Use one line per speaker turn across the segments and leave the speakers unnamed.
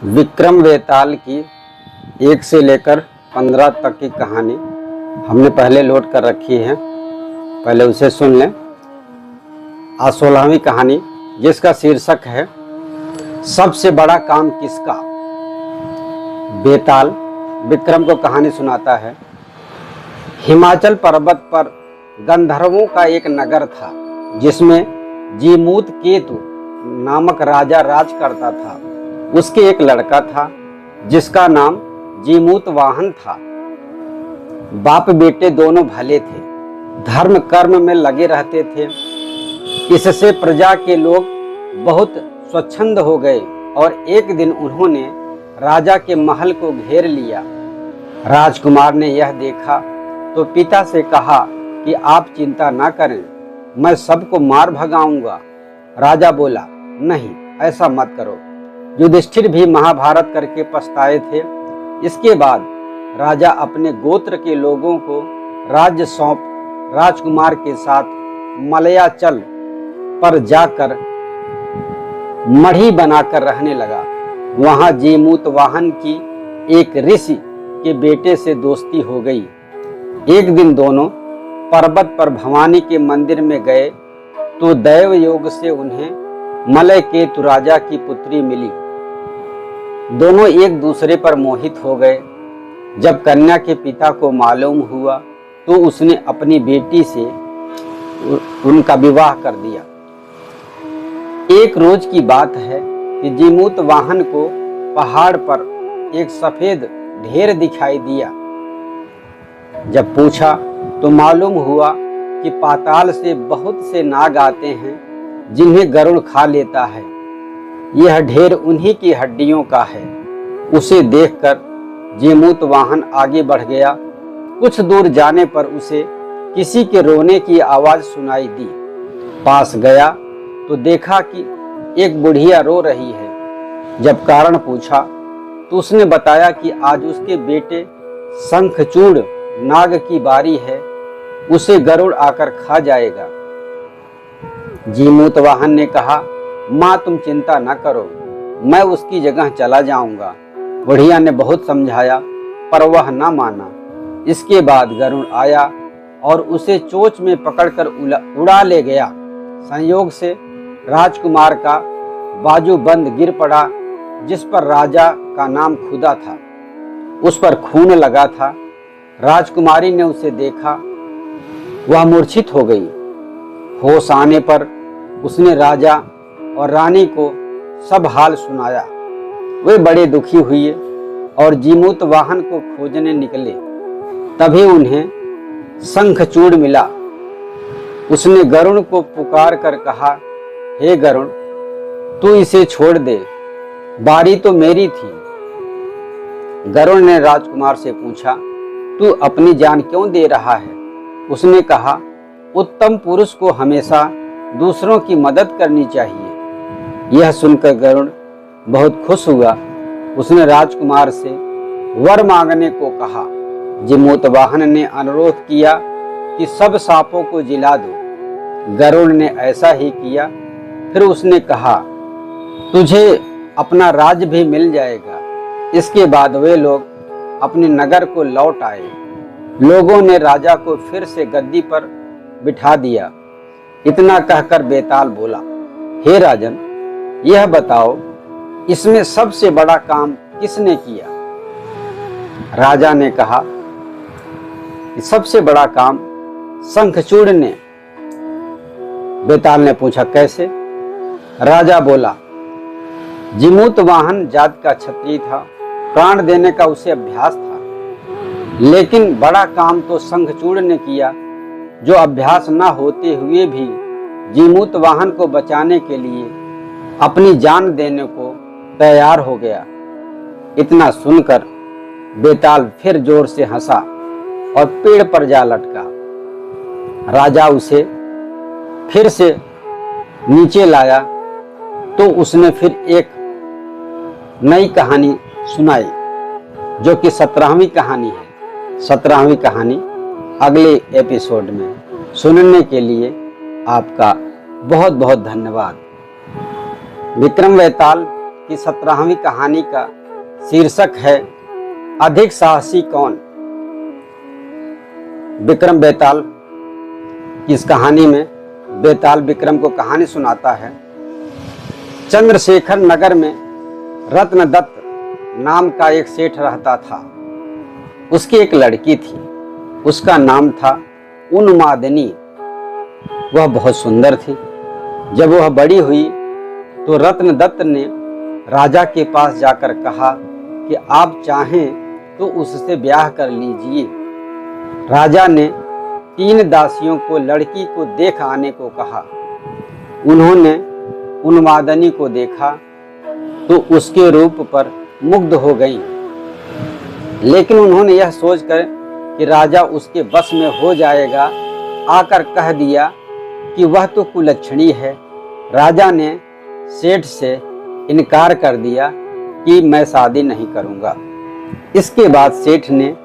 विक्रम वेताल की 1 से लेकर 15 तक की कहानी हमने पहले लोड कर रखी है, पहले उसे सुन लें। आज 16वीं कहानी, जिसका शीर्षक है सबसे बड़ा काम किसका। वेताल विक्रम को कहानी सुनाता है। हिमाचल पर्वत पर गंधर्वों का एक नगर था, जिसमें जीमूत केतु नामक राजा राज करता था। उसके एक लड़का था जिसका नाम जीमूत वाहन था। बाप बेटे दोनों भले थे, धर्म कर्म में लगे रहते थे। इससे प्रजा के लोग बहुत स्वच्छंद हो गए और एक दिन उन्होंने राजा के महल को घेर लिया। राजकुमार ने यह देखा तो पिता से कहा कि आप चिंता ना करें, मैं सबको मार भगाऊंगा। राजा बोला, नहीं, ऐसा मत करो। युधिष्ठिर भी महाभारत करके पछताए थे। इसके बाद राजा अपने गोत्र के लोगों को राज्य सौंप राजकुमार के साथ मलयाचल पर जाकर मढ़ी बनाकर रहने लगा। वहां जीमूत वाहन की एक ऋषि के बेटे से दोस्ती हो गई। एक दिन दोनों पर्वत पर भवानी के मंदिर में गए तो दैव योग से उन्हें मलय केतु राजा की पुत्री मिली। दोनों एक दूसरे पर मोहित हो गए। जब कन्या के पिता को मालूम हुआ तो उसने अपनी बेटी से उनका विवाह कर दिया। एक रोज की बात है कि जीमूत वाहन को पहाड़ पर एक सफेद ढेर दिखाई दिया। जब पूछा तो मालूम हुआ कि पाताल से बहुत से नाग आते हैं, जिन्हें गरुड़ खा लेता है। यह ढेर उन्हीं की हड्डियों का है। उसे देखकर जीमूत वाहन आगे बढ़ गया। कुछ दूर जाने पर उसे किसी के रोने की आवाज सुनाई दी। पास गया तो देखा कि एक बुढ़िया रो रही है। जब कारण पूछा तो उसने बताया कि आज उसके बेटे शंखचूड़ नाग की बारी है, उसे गरुड़ आकर खा जाएगा। जीमूत वाहन ने कहा, माँ तुम चिंता न करो, मैं उसकी जगह चला जाऊंगा। बुढ़िया ने बहुत समझाया पर वह न माना। इसके बाद गरुड़ आया और उसे चोंच में पकड़कर उड़ा ले गया। संयोग से राजकुमार का बाजू बंद गिर पड़ा, जिस पर राजा का नाम खुदा था। उस पर खून लगा था। राजकुमारी ने उसे देखा, वह मूर्छित हो गई। होश आने पर उसने राजा और रानी को सब हाल सुनाया। वे बड़े दुखी हुए और जीमूत वाहन को खोजने निकले। तभी उन्हें शंखचूड़ मिला। उसने गरुड़ को पुकार कर कहा, हे गरुड़, तू इसे छोड़ दे, बारी तो मेरी थी। गरुड़ ने राजकुमार से पूछा, तू अपनी जान क्यों दे रहा है? उसने कहा, उत्तम पुरुष को हमेशा दूसरों की मदद करनी चाहिए। यह सुनकर गरुड़ बहुत खुश हुआ। उसने राजकुमार से वर मांगने को कहा। जीमूत वाहन ने अनुरोध किया कि सब सांपों को जिला दो। गरुड़ ने ऐसा ही किया। फिर उसने कहा, तुझे अपना राज्य भी मिल जाएगा। इसके बाद वे लोग अपने नगर को लौट आए। लोगों ने राजा को फिर से गद्दी पर बिठा दिया। इतना कहकर वेताल बोला, हे राजन, यह बताओ, इसमें सबसे बड़ा काम किसने किया? राजा ने कहा, सबसे बड़ा काम शंखचूड़ ने। वेताल ने पूछा, कैसे? राजा बोला, जीमूत वाहन जात का क्षत्रिय था, प्राण देने का उसे अभ्यास था। लेकिन बड़ा काम तो शंखचूड़ ने किया, जो अभ्यास न होते हुए भी जीमूत वाहन को बचाने के लिए अपनी जान देने को तैयार हो गया। इतना सुनकर वेताल फिर जोर से हंसा और पेड़ पर जा लटका। राजा उसे फिर से नीचे लाया तो उसने फिर एक नई कहानी सुनाई, जो कि 17वीं कहानी है। 17वीं कहानी अगले एपिसोड में। सुनने के लिए आपका बहुत बहुत धन्यवाद। विक्रम वेताल की 17वीं कहानी का शीर्षक है अधिक साहसी कौन। विक्रम बेताल की इस कहानी में बेताल विक्रम को कहानी सुनाता है। चंद्रशेखर नगर में रत्नदत्त नाम का एक सेठ रहता था। उसकी एक लड़की थी, उसका नाम था उन्मादिनी। वह बहुत सुंदर थी। जब वह बड़ी हुई तो रत्नदत्त ने राजा के पास जाकर कहा कि आप चाहें तो उससे ब्याह कर लीजिए। राजा ने 3 दासियों को लड़की को देख आने को कहा। उन्होंने उन्मादिनी को देखा तो उसके रूप पर मुग्ध हो गईं। लेकिन उन्होंने यह सोचकर कि राजा उसके बस में हो जाएगा आकर कह दिया कि वह तो कुलच्छणी है। राजा ने सेठ से इनकार कर दिया कि मैं शादी नहीं करूंगा। इसके बाद सेठ ने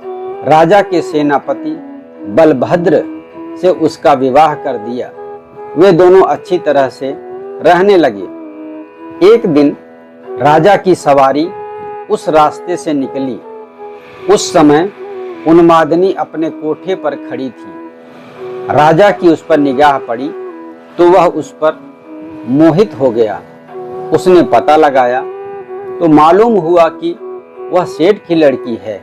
राजा के सेनापति बलभद्र से उसका विवाह कर दिया। वे दोनों अच्छी तरह से रहने लगे। एक दिन राजा की सवारी उस रास्ते से निकली। उस समय उन्मादिनी अपने कोठे पर खड़ी थी। राजा की उस पर निगाह पड़ी तो वह उस पर मोहित हो गया। उसने पता लगाया तो मालूम हुआ कि वह सेठ की लड़की है।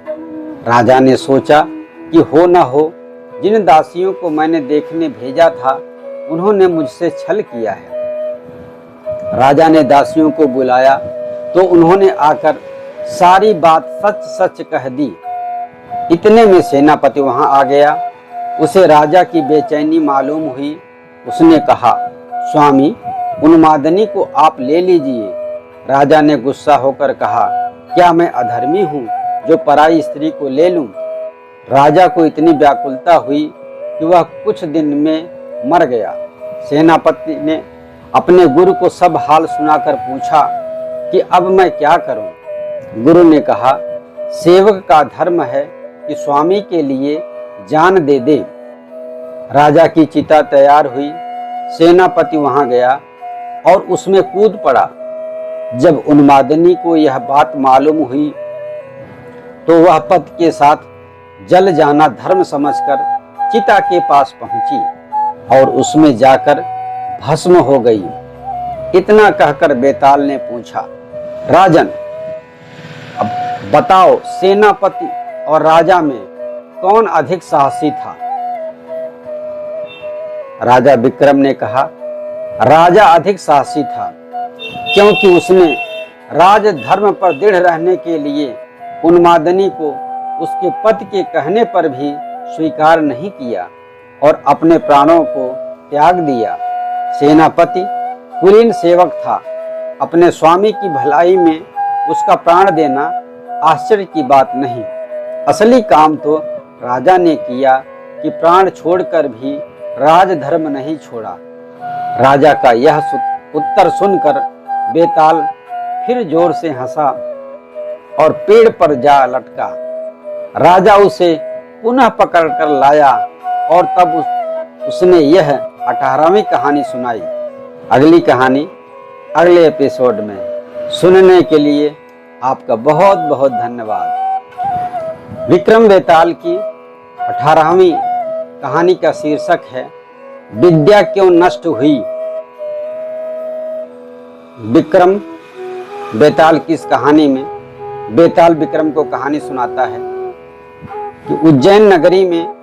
राजा ने सोचा कि हो न हो जिन दासियों को मैंने देखने भेजा था उन्होंने मुझसे छल किया है। राजा ने दासियों को बुलाया तो उन्होंने आकर सारी बात सच सच कह दी। इतने में सेनापति वहां आ गया। उसे राजा की बेचैनी मालूम हुई। उसने कहा, स्वामी, उन्मादिनी को आप ले लीजिए। राजा ने गुस्सा होकर कहा, क्या मैं अधर्मी हूँ जो पराई स्त्री को ले लूं? राजा को इतनी व्याकुलता हुई कि वह कुछ दिन में मर गया। सेनापति ने अपने गुरु को सब हाल सुनाकर पूछा कि अब मैं क्या करूं? गुरु ने कहा, सेवक का धर्म है कि स्वामी के लिए जान दे दे। राजा की चिता तैयार हुई। सेनापति वहां गया और उसमें कूद पड़ा। जब उन्मादिनी को यह बात मालूम हुई तो वह पति के साथ जल जाना धर्म समझकर चिता के पास पहुंची और उसमें जाकर भस्म हो गई। इतना कहकर बेताल ने पूछा, राजन, अब बताओ सेनापति और राजा में कौन अधिक साहसी था? राजा विक्रम ने कहा, राजा अधिक साहसी था, क्योंकि उसने राजधर्म पर दृढ़ रहने के लिए उन्मादिनी को उसके पति के कहने पर भी स्वीकार नहीं किया और अपने प्राणों को त्याग दिया। सेनापति कुलीन सेवक था। अपने स्वामी की भलाई में उसका प्राण देना आश्चर्य की बात नहीं। असली काम तो राजा ने किया कि प्राण छोड़कर भी राजधर्म नहीं छोड़ा। राजा का यह उत्तर सुनकर बेताल फिर जोर से हंसा और पेड़ पर जा लटका। राजा उसे पुनः पकड़कर लाया और तब उसने यह 18वीं कहानी सुनाई। अगली कहानी अगले एपिसोड में। सुनने के लिए आपका बहुत बहुत धन्यवाद। विक्रम बेताल की 18वीं कहानी का शीर्षक है विद्या क्यों नष्ट हुई। विक्रम बेताल की इस कहानी में बेताल विक्रम को कहानी सुनाता है कि उज्जैन नगरी में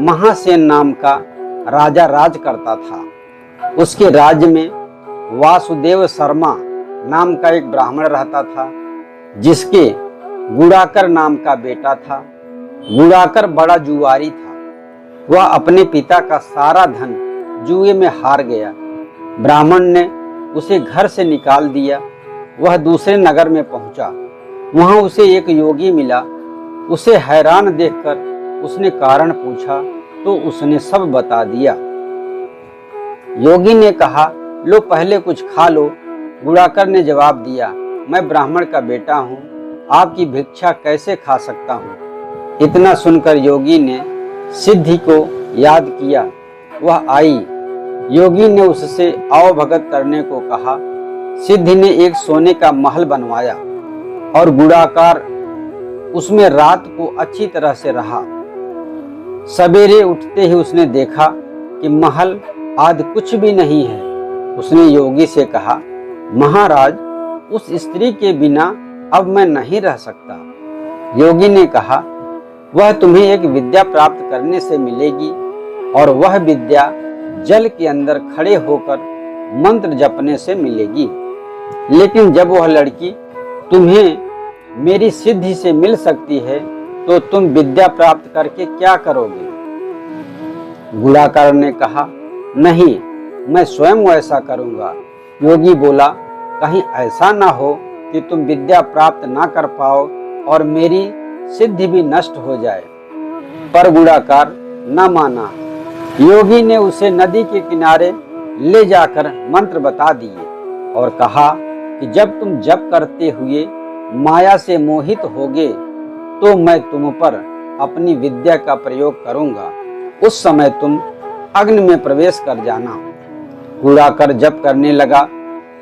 महासेन नाम का राजा राज करता था। उसके राज्य में वासुदेव शर्मा नाम का एक ब्राह्मण रहता था, जिसके गुड़ाकर नाम का बेटा था। गुड़ाकर बड़ा जुआरी था। वह अपने पिता का सारा धन जुए में हार गया। ब्राह्मण ने उसे घर से निकाल दिया। वह दूसरे नगर में पहुंचा। वहां उसे एक योगी मिला। उसे हैरान देखकर उसने कारण पूछा तो उसने सब बता दिया। योगी ने कहा, लो पहले कुछ खा लो। गुड़ाकर ने जवाब दिया, मैं ब्राह्मण का बेटा हूँ, आपकी भिक्षा कैसे खा सकता हूँ। इतना सुनकर योगी ने सिद्धि को याद किया। वह आई। योगी ने उससे आवभगत करने को कहा। सिद्धि ने एक सोने का महल बनवाया और गुड़ाकार उसमें रात को अच्छी तरह से रहा। सवेरे उठते ही उसने देखा कि महल आदि कुछ भी नहीं है। उसने योगी से कहा, महाराज, उस स्त्री के बिना अब मैं नहीं रह सकता। योगी ने कहा, वह तुम्हें एक विद्या प्राप्त करने से मिलेगी और वह विद्या जल के अंदर खड़े होकर मंत्र जपने से मिलेगी। लेकिन जब वह लड़की तुम्हें मेरी सिद्धि से मिल सकती है तो तुम विद्या प्राप्त करके क्या करोगे? गुड़ाकार ने कहा, नहीं, मैं स्वयं ऐसा करूंगा। योगी बोला, कहीं ऐसा ना हो कि तुम विद्या प्राप्त ना कर पाओ और मेरी सिद्धि भी नष्ट हो जाए। पर गुड़ाकार न माना। योगी ने उसे नदी के किनारे ले जाकर मंत्र बता दिए और कहा कि जब तुम जप करते हुए माया से मोहित होगे तो मैं तुम पर अपनी विद्या का प्रयोग करूंगा। उस समय तुम अग्नि में प्रवेश कर जाना। गुड़ाकर जप करने लगा।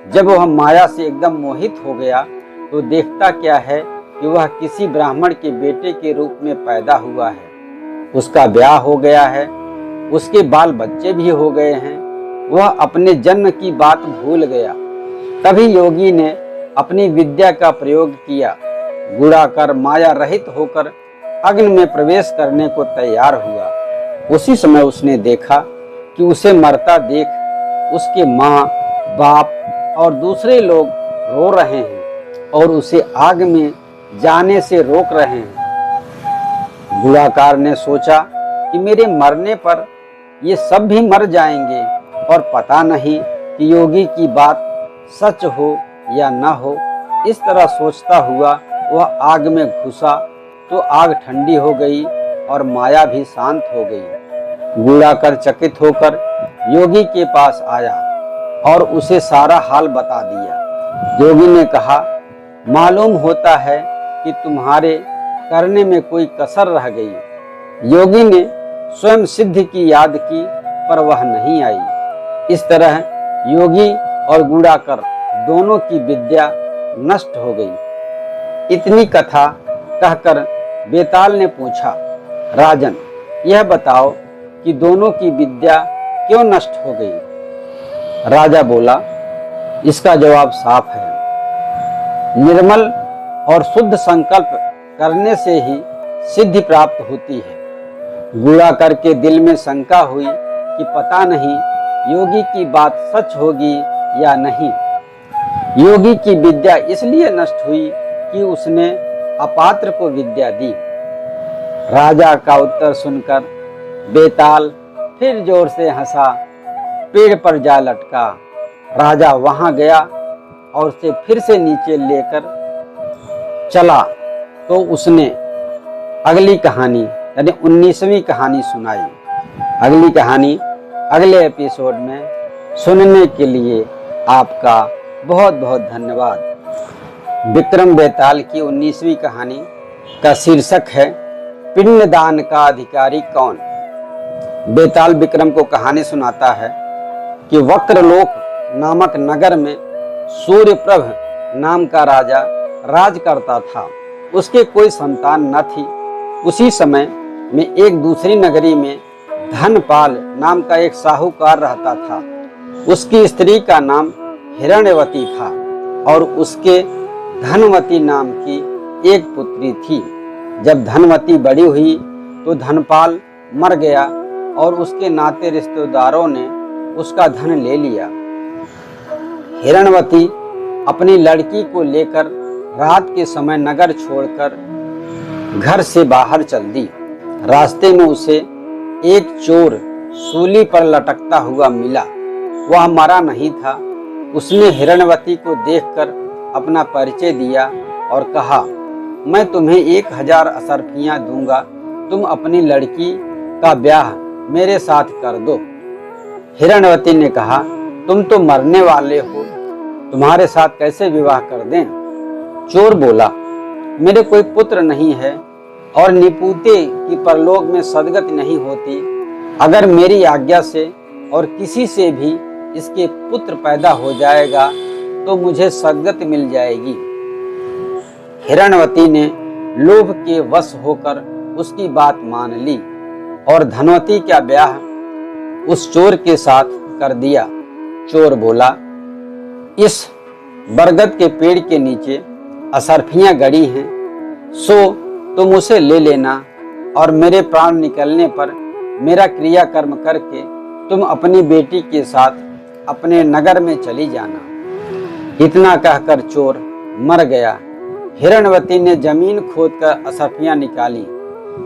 जब वह माया से एकदम मोहित हो गया तो देखता क्या है कि वह किसी ब्राह्मण के बेटे के रूप में पैदा हुआ है। उसका ब्याह हो गया है, उसके बाल बच्चे भी हो गए हैं। वह अपने जन्म की बात भूल गया। तभी योगी ने अपनी विद्या का प्रयोग किया। गुड़ाकर माया रहित होकर अग्नि में प्रवेश करने को तैयार हुआ। उसी समय उसने देखा कि उसे मरता देख उसके माँ, बाप और दूसरे लोग रो रहे हैं और उसे आग में जाने से रोक रहे हैं। गुड़ाकार ने सोचा कि मेरे मरने पर ये सब भी मर जाएंगे और पता नहीं कि योगी की बात सच हो या न हो। इस तरह सोचता हुआ वह आग में घुसा तो आग ठंडी हो गई और माया भी शांत हो गई। गुड़ाकर चकित होकर योगी के पास आया और उसे सारा हाल बता दिया। योगी ने कहा, मालूम होता है कि तुम्हारे करने में कोई कसर रह गई। योगी ने स्वयं सिद्धि की याद की पर वह नहीं आई। इस तरह योगी और गुड़ाकर दोनों की विद्या नष्ट हो गई। इतनी कथा कहकर बेताल ने पूछा, राजन, यह बताओ कि दोनों की विद्या क्यों नष्ट हो गई? राजा बोला, इसका जवाब साफ है। निर्मल और शुद्ध संकल्प करने से ही सिद्धि प्राप्त होती है। गुड़ाकर के दिल में शंका हुई कि पता नहीं योगी की बात सच होगी या नहीं। योगी की विद्या इसलिए नष्ट हुई कि उसने अपात्र को विद्या दी। राजा का उत्तर सुनकर बेताल फिर जोर से हंसा, पेड़ पर जा लटका। राजा वहां गया और उसे फिर से नीचे लेकर चला तो उसने अगली कहानी यानी 19वीं कहानी सुनाई। अगली कहानी अगले एपिसोड में सुनने के लिए आपका बहुत बहुत धन्यवाद। विक्रम बेताल की 19वीं कहानी का शीर्षक है, पिंडदान का अधिकारी कौन? बेताल विक्रम को कहानी सुनाता है कि वक्रलोक नामक नगर में सूर्यप्रभ नाम का राजा राज करता था। उसके कोई संतान न थी। उसी समय में एक दूसरी नगरी में धनपाल नाम का एक साहूकार रहता था। उसकी स्त्री का नाम हिरण्यवती था और उसके धनवती नाम की एक पुत्री थी। जब धनवती बड़ी हुई तो धनपाल मर गया और उसके नाते रिश्तेदारों ने उसका धन ले लिया। हिरण्यवती अपनी लड़की को लेकर रात के समय नगर छोड़कर घर से बाहर चल दी। रास्ते में उसे एक चोर सूली पर लटकता हुआ मिला। वह मरा नहीं था। उसने हिरण्यवती को देखकर अपना परिचय दिया और कहा, मैं तुम्हें 1000 असरफियां दूंगा, तुम अपनी लड़की का ब्याह मेरे साथ कर दो। हिरण्यवती ने कहा, तुम तो मरने वाले हो, तुम्हारे साथ कैसे विवाह कर दें? चोर बोला, मेरे कोई पुत्र नहीं है और निपुते की परलोक में सदगति नहीं होती। अगर मेरी आज्ञा से और किसी से भी इसके पुत्र पैदा हो जाएगा तो मुझे सद्गति मिल जाएगी। हिरण्यवती ने लोभ के वश होकर उसकी बात मान ली और धनवती का ब्याह उस चोर के साथ कर दिया। चोर बोला, इस बरगद के पेड़ के नीचे असरफियां गड़ी हैं, सो तुम उसे ले लेना और मेरे प्राण निकलने पर मेरा क्रियाकर्म करके तुम अपनी बेटी के साथ अपने नगर में चली जाना। इतना कहकर चोर मर गया। हिरण्यवती ने जमीन खोदकर असरफियां निकाली,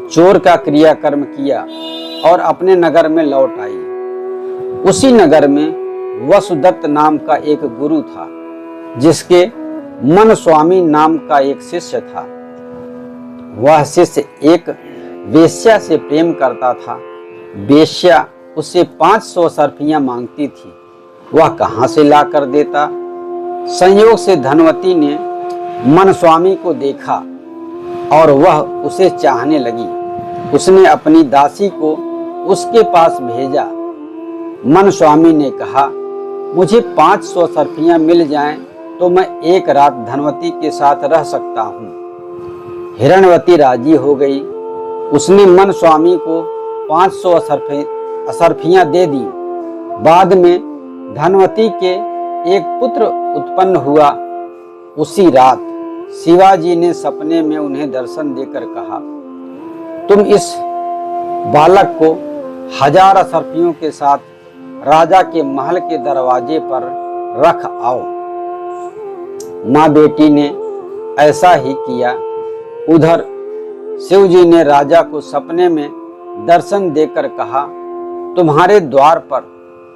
चोर का क्रियाकर्म किया और अपने नगर में लौट आई। उसी नगर में वसुदत्त नाम का एक गुरु था, जिसके मन स्वामी नाम का एक शिष्य था। वह शिष्य एक वेश्या से प्रेम करता था। वेश्या उससे 500 असरफियां मांगती थी। वह कहां से ला कर देता। संयोग से धनवती ने मन स्वामी को देखा और वह उसे चाहने लगी। उसने अपनी दासी को उसके पास भेजा। मन स्वामी ने कहा, मुझे 500 असरफियां मिल जाएं तो मैं एक रात धनवती के साथ रह सकता हूँ। हिरण्यवती राजी हो गई। उसने मन स्वामी को 500 असरफियां दे दी। बाद में धनवती के एक पुत्र उत्पन्न हुआ। उसी रात शिवाजी ने सपने में उन्हें दर्शन देकर कहा, तुम इस बालक को 1000 असरफियों के साथ राजा के महल के दरवाजे पर रख आओ। माँ बेटी ने ऐसा ही किया। उधर शिवजी ने राजा को सपने में दर्शन देकर कहा, तुम्हारे द्वार पर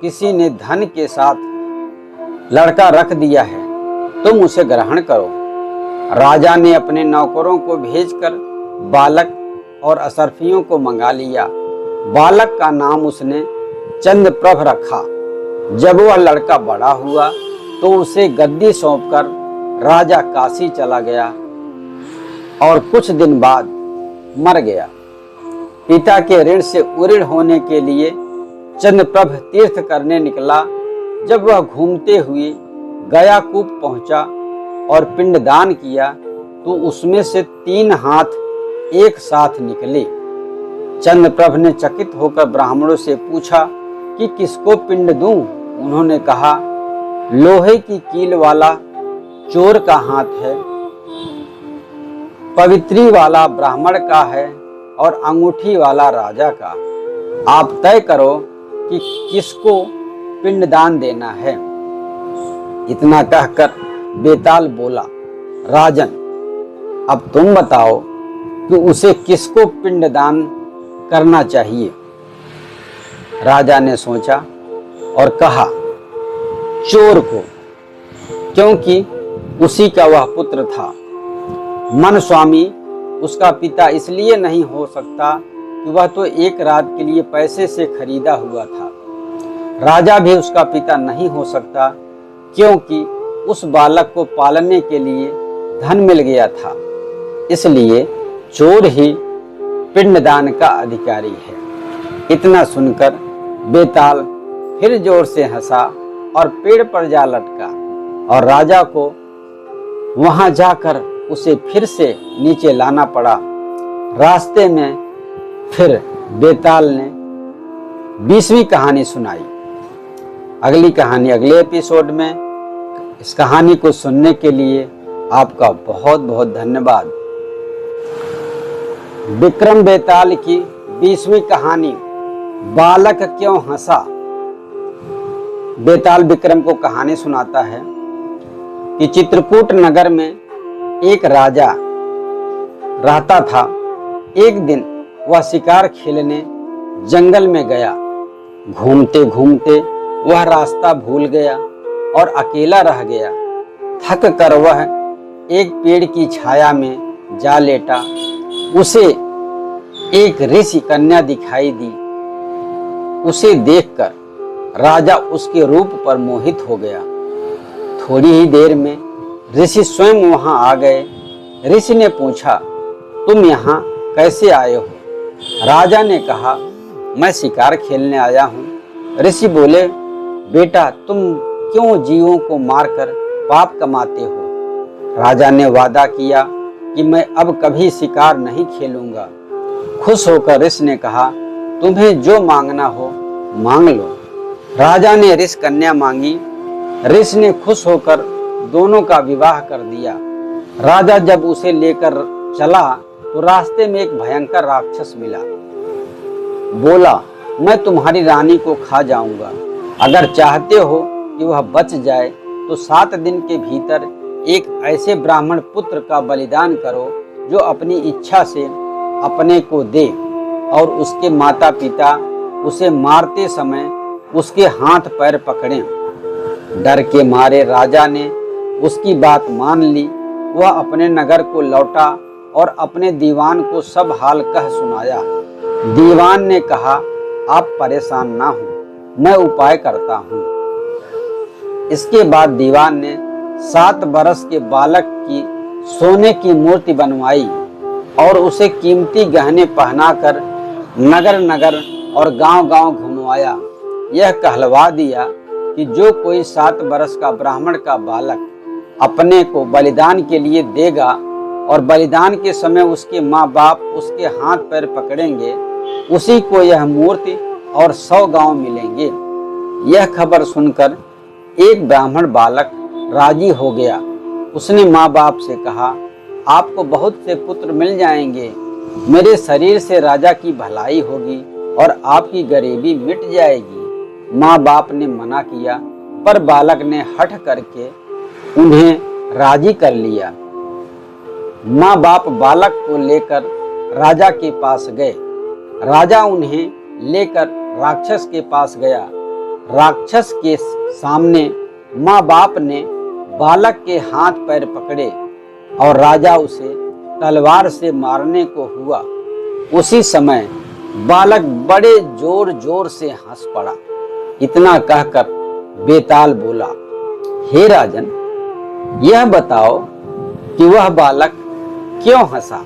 किसी ने धन के साथ लड़का रख दिया है, तुम उसे ग्रहण करो। राजा ने अपने नौकरों को भेजकर बालक और असरफियों को मंगा लिया। बालक का नाम उसने चंद्रप्रभ रखा। जब वह लड़का बड़ा हुआ तो उसे गद्दी सौंपकर राजा काशी चला गया और कुछ दिन बाद मर गया। पिता के ऋण से उऋण होने के लिए चंद्रप्रभ तीर्थ करने निकला। जब वह घूमते हुए गया कूप पहुंचा और पिंडदान किया तो उसमें से 3 हाथ एक साथ निकले। चंद्रप्रभ ने चकित होकर ब्राह्मणों से पूछा कि किसको पिंड दूं? उन्होंने कहा, लोहे की कील वाला चोर का हाथ है, पवित्री वाला ब्राह्मण का है और अंगूठी वाला राजा का। आप तय करो कि किसको पिंडदान देना है। इतना कहकर बेताल बोला, राजन, अब तुम बताओ कि उसे किसको पिंडदान करना चाहिए। राजा ने सोचा और कहा, चोर को, क्योंकि उसी का वह पुत्र था। मन स्वामी उसका पिता इसलिए नहीं हो सकता कि वह तो एक रात के लिए पैसे से खरीदा हुआ था। राजा भी उसका पिता नहीं हो सकता क्योंकि उस बालक को पालने के लिए धन मिल गया था। इसलिए चोर ही पिंडदान का अधिकारी है। इतना सुनकर बेताल फिर जोर से हंसा और पेड़ पर जा लटका और राजा को वहां जाकर उसे फिर से नीचे लाना पड़ा। रास्ते में फिर बेताल ने 20वीं कहानी सुनाई। अगली कहानी अगले एपिसोड में। इस कहानी को सुनने के लिए आपका बहुत बहुत धन्यवाद। विक्रम बेताल की 20वीं कहानी, बालक क्यों हंसा। बेताल विक्रम को कहानी सुनाता है कि चित्रकूट नगर में एक राजा रहता था। एक दिन वह शिकार खेलने जंगल में गया। घूमते घूमते वह रास्ता भूल गया और अकेला रह गया। थक कर वह एक पेड़ की छाया में जा लेटा। उसे एक ऋषि कन्या दिखाई दी। उसे देखकर राजा उसके रूप पर मोहित हो गया। थोड़ी ही देर में ऋषि स्वयं वहां आ गए। ऋषि ने पूछा, तुम यहाँ कैसे आए हो? राजा ने कहा, मैं शिकार खेलने आया हूँ। ऋषि बोले, बेटा तुम क्यों जीवों को मारकर पाप कमाते हो। राजा ने वादा किया कि मैं अब कभी शिकार नहीं खेलूंगा। खुश होकर ऋष ने कहा, तुम्हें जो मांगना हो मांग लो। राजा ने ऋष कन्या मांगी। ऋष ने खुश होकर दोनों का विवाह कर दिया। राजा जब उसे लेकर चला तो रास्ते में एक भयंकर राक्षस मिला। बोला, मैं तुम्हारी रानी को खा जाऊंगा। अगर चाहते हो कि वह बच जाए तो 7 दिन के भीतर एक ऐसे ब्राह्मण पुत्र का बलिदान करो जो अपनी इच्छा से अपने को दे, और उसके माता पिता उसे मारते समय उसके हाथ पैर पकड़ें। डर के मारे राजा ने उसकी बात मान ली। वह अपने नगर को लौटा और अपने दीवान को सब हाल कह सुनाया। दीवान ने कहा, आप परेशान ना हो, मैं उपाय करता हूँ। इसके बाद दीवान ने 7 बरस के बालक की सोने की मूर्ति बनवाई और उसे कीमती गहने पहनाकर नगर नगर और गांव गांव घुमवाया। यह कहलवा दिया कि जो कोई 7 बरस का ब्राह्मण का बालक अपने को बलिदान के लिए देगा और बलिदान के समय उसके माँ बाप उसके हाथ पैर पकड़ेंगे, उसी को यह मूर्ति और 100 गांव मिलेंगे। यह खबर सुनकर एक ब्राह्मण बालक राजी हो गया। उसने माँ बाप से कहा, आपको बहुत से पुत्र मिल जाएंगे, मेरे शरीर से राजा की भलाई होगी और आपकी गरीबी मिट जाएगी। माँ बाप ने मना किया, पर बालक ने हठ करके उन्हें राजी कर लिया। माँ बाप बालक को लेकर राजा के पास गए। राजा उन्हें लेकर राक्षस के पास गया। राक्षस के सामने माँ बाप ने बालक के हाथ पैर पकड़े और राजा उसे तलवार से मारने को हुआ। उसी समय बालक बड़े जोर जोर से हंस पड़ा। इतना कहकर बेताल बोला, हे राजन, यह बताओ कि वह बालक क्यों हंसा।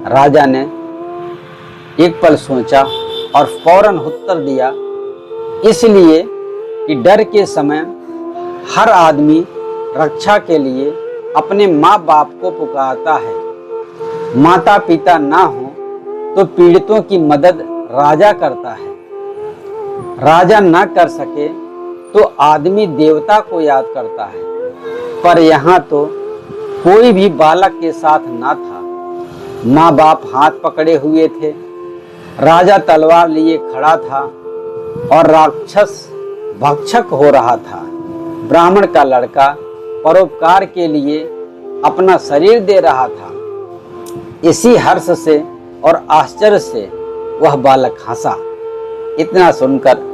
राजा ने एक पल सोचा और फौरन उत्तर दिया, इसलिए कि डर के समय हर आदमी रक्षा के लिए अपने माँ बाप को पुकारता है। माता पिता ना हो तो पीड़ितों की मदद राजा करता है। राजा ना कर सके तो आदमी देवता को याद करता है। पर यहाँ तो कोई भी बालक के साथ ना था। माँ बाप हाथ पकड़े हुए थे। राजा तलवार लिए खड़ा था और राक्षस भक्षक हो रहा था। ब्राह्मण का लड़का परोपकार के लिए अपना शरीर दे रहा था। इसी हर्ष से और आश्चर्य से वह बालक हंसा। इतना सुनकर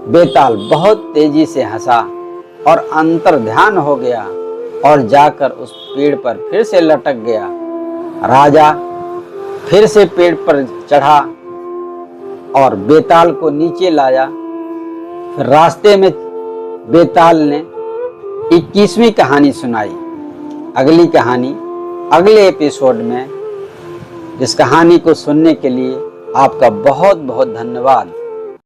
बेताल बहुत तेजी से हंसा और अंतर ध्यान हो गया और जाकर उस पेड़ पर फिर से लटक गया। राजा फिर से पेड़ पर चढ़ा और बेताल को नीचे लाया। फिर रास्ते में बेताल ने 21वीं कहानी सुनाई। अगली कहानी अगले एपिसोड में। इस कहानी को सुनने के लिए आपका बहुत बहुत धन्यवाद।